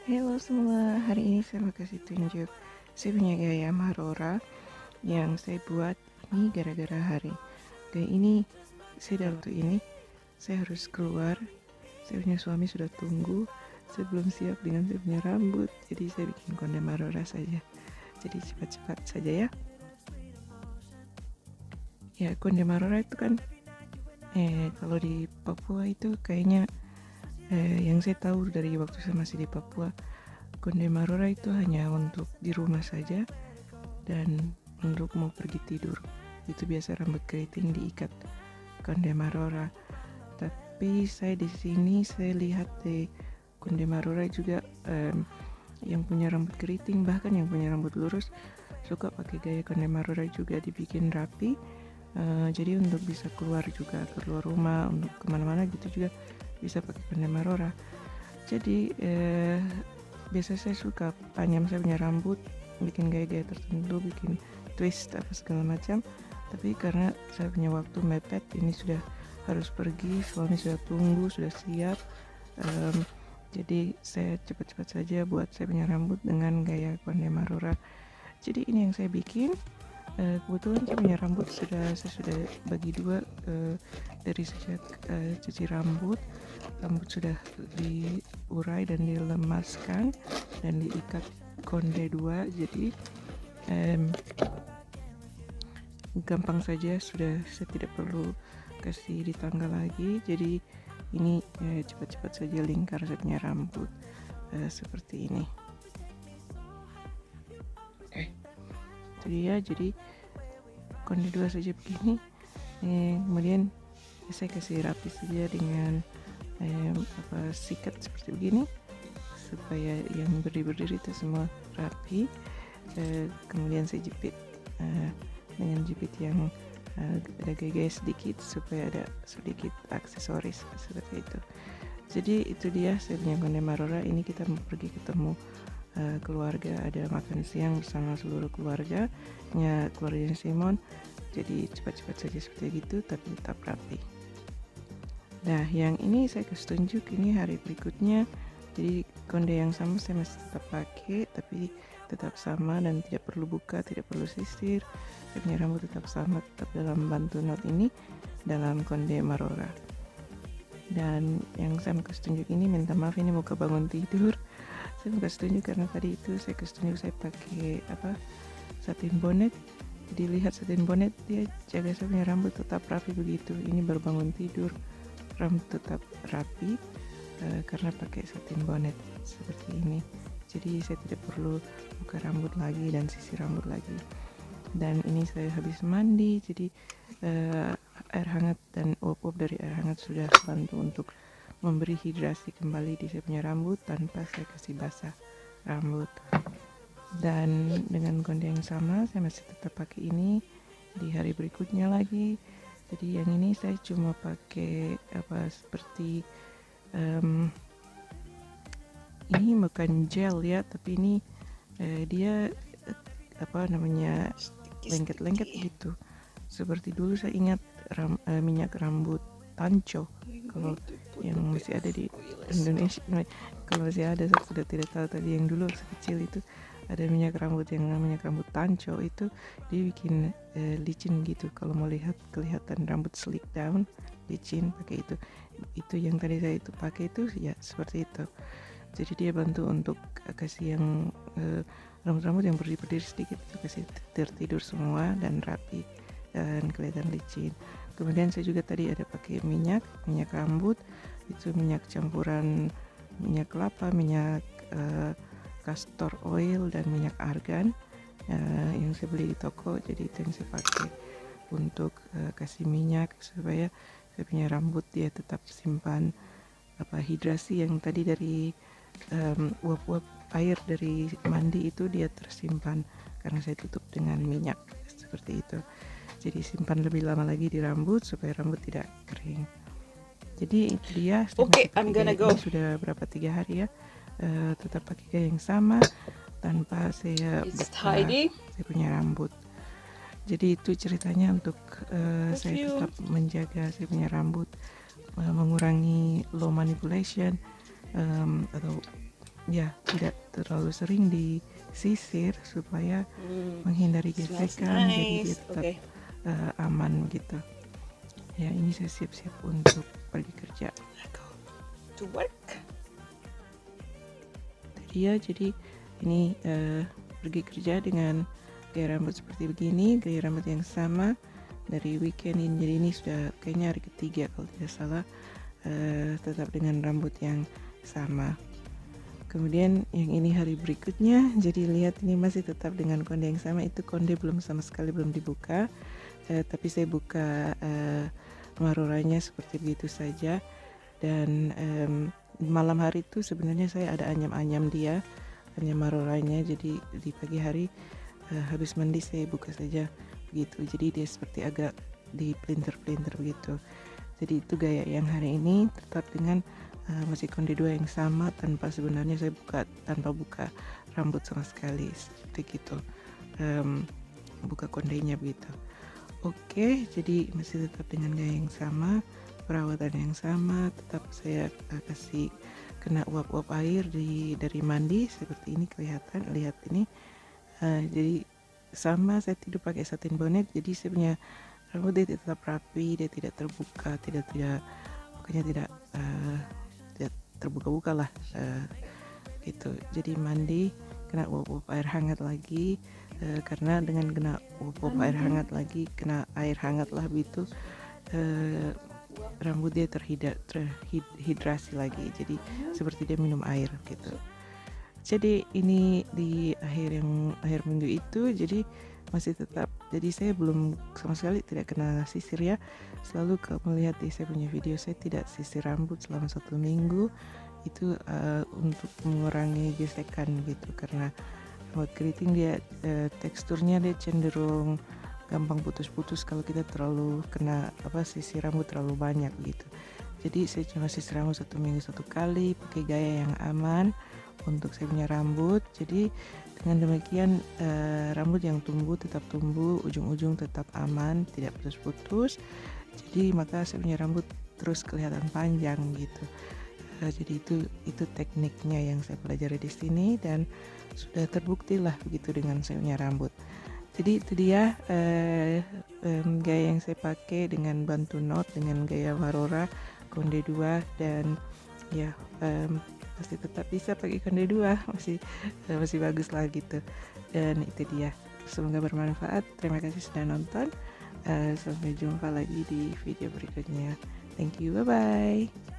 Halo semua, hari ini saya mau kasih tunjuk saya punya gaya Marora yang saya buat ini gara-gara hari. Gaya ini, saya dalam waktu ini, saya harus keluar, saya punya suami sudah tunggu, saya belum siap dengan saya punya rambut, jadi saya bikin konde Marora saja. Jadi cepat-cepat saja ya. Ya, konde Marora itu kan, kalau di Papua itu kayaknya yang saya tahu dari waktu saya masih di Papua, konde Marora itu hanya untuk di rumah saja dan untuk mau pergi tidur. Itu biasa rambut keriting diikat konde Marora. Tapi saya di sini saya lihat di konde Marora juga yang punya rambut keriting, bahkan yang punya rambut lurus suka pakai gaya konde Marora juga, dibikin rapi. Jadi untuk bisa keluar juga, keluar rumah, untuk kemana-mana gitu juga bisa pakai konde Marora. Jadi biasa saya suka panjang saya punya rambut, bikin gaya-gaya tertentu, bikin twist apa segala macam. Tapi karena saya punya waktu mepet, ini sudah harus pergi, suami sudah tunggu, sudah siap, jadi saya cepat-cepat saja buat saya punya rambut dengan gaya konde Marora. Jadi ini yang saya bikin. Kebetulan saya punya rambut saya sudah bagi dua, dari sejak cuci rambut sudah diurai dan dilemaskan dan diikat konde dua, jadi gampang saja, saya tidak perlu kasih di tangga lagi. Jadi ini cepat-cepat saja lingkar saya punya rambut seperti ini. Jadi konde dua saja begini. Kemudian saya kasih rapi saja dengan sikat seperti begini supaya yang berdiri itu semua rapi. Kemudian saya jepit dengan jepit yang ada gaya sedikit supaya ada sedikit aksesoris seperti itu. Jadi itu dia saya punya konde Marora. Ini kita mau pergi ketemu keluarga, ada makan siang bersama seluruh keluarganya Simon. Jadi cepat-cepat saja seperti itu, tapi tetap rapi. Nah, yang ini saya kasih tunjuk, ini hari berikutnya. Jadi konde yang sama saya masih tetap pakai, tapi tetap sama dan tidak perlu buka, tidak perlu sisir. Saya punya rambut tetap sama, tetap dalam bantu knot ini, dalam konde Marora. Dan yang saya mau kasih tunjuk ini, minta maaf ini mau kebangun tidur. Saya mau kasih tunjuk karena tadi itu saya kasih tunjuk saya pakai satin bonnet. Jadi lihat satin bonnet, dia jaga saya punya rambut tetap rapi begitu. Ini baru bangun tidur, rambut tetap rapi karena pakai satin bonnet seperti ini. Jadi saya tidak perlu buka rambut lagi dan sisir rambut lagi. Dan ini saya habis mandi, jadi air hangat dan uap-uap dari air hangat sudah bantu untuk memberi hidrasi kembali di saya punya rambut tanpa saya kasih basah rambut. Dan dengan konde yang sama saya masih tetap pakai ini di hari berikutnya lagi. Jadi yang ini saya cuma pakai seperti ini bukan gel ya, tapi ini dia lengket-lengket gitu. Seperti dulu saya ingat minyak rambut tanco, kalau yang masih ada di Indonesia, kalau masih ada, saya sudah tidak tahu tadi. Yang dulu kecil itu ada minyak rambut yang namanya rambut tanco, itu dia bikin licin gitu. Kalau mau lihat kelihatan rambut slick down, licin, pakai itu yang tadi saya itu pakai itu ya seperti itu. Jadi dia bantu untuk kasih yang rambut-rambut yang berdiri sedikit itu kasih tertidur semua dan rapi dan kelihatan licin. Kemudian saya juga tadi ada pakai minyak rambut, itu minyak campuran minyak kelapa, minyak castor oil dan minyak argan yang saya beli di toko. Jadi itu yang saya pakai untuk kasih minyak supaya saya punya rambut dia tetap simpan hidrasi yang tadi dari uap-uap air dari mandi itu dia tersimpan karena saya tutup dengan minyak seperti itu. Jadi simpan lebih lama lagi di rambut supaya rambut tidak kering. Jadi itu dia. Okay, I'm gonna go. Sudah berapa 3 hari ya, tetap pakai gaya yang sama tanpa saya buka saya punya rambut. Jadi itu ceritanya untuk saya tetap menjaga saya punya rambut, mengurangi low manipulation atau ya tidak terlalu sering disisir supaya menghindari gesekan, jadi dia tetap aman gitu. Ya, ini saya siap-siap untuk pergi kerja. Go to work. Jadi ini pergi kerja dengan gaya rambut seperti begini, gaya rambut yang sama dari weekend ini. Jadi ini sudah kayaknya hari ketiga kalau tidak salah, tetap dengan rambut yang sama. Kemudian yang ini hari berikutnya, jadi lihat ini masih tetap dengan konde yang sama. Itu konde belum sama sekali belum dibuka, tapi saya buka maroranya seperti begitu saja. Dan malam hari itu sebenarnya saya ada anyam-anyam dia, anyam maroranya. Jadi di pagi hari habis mandi saya buka saja begitu. Jadi dia seperti agak di pelintir-pelintir begitu. Jadi itu gaya yang hari ini, tetap dengan masih konde 2 yang sama, sebenarnya saya tanpa buka rambut sama sekali seperti gitu, buka kondenya begitu. Oke, jadi masih tetap dengan gaya yang sama, perawatan yang sama, tetap saya kasih kena uap-uap air dari mandi seperti ini, kelihatan, lihat ini. Jadi sama, saya tidur pakai satin bonnet, jadi saya punya rambut dia tetap rapi, dia tidak terbuka, pokoknya tidak terbuka-buka lah, gitu. Jadi mandi kena uap air hangat lagi, karena dengan kena uap air hangat lagi, kena air hangat lah begitu, rambut dia terhidrasi lagi, jadi seperti dia minum air gitu. Jadi ini di akhir minggu itu, jadi masih tetap, jadi saya belum sama sekali tidak kena sisir ya. Selalu kalau melihat di saya punya video, saya tidak sisir rambut selama 1 minggu itu, untuk mengurangi gesekan gitu, karena rambut keriting dia teksturnya dia cenderung gampang putus-putus kalau kita terlalu kena sisir rambut terlalu banyak gitu. Jadi saya cuma sisir rambut 1 minggu 1 kali, pakai gaya yang aman untuk saya punya rambut. Jadi dengan demikian rambut yang tetap tumbuh, ujung-ujung tetap aman, tidak putus-putus. Jadi maka saya punya rambut terus kelihatan panjang gitu. Jadi itu tekniknya yang saya pelajari di sini, dan sudah terbukti lah begitu dengan saya punya rambut. Jadi itu dia gaya yang saya pakai dengan bantu knot, dengan gaya Marora konde 2, dan ya masih tetap bisa pakai konde 2, masih bagus lah gitu. Dan itu dia, semoga bermanfaat. Terima kasih sudah nonton, sampai jumpa lagi di video berikutnya. Thank you, bye bye.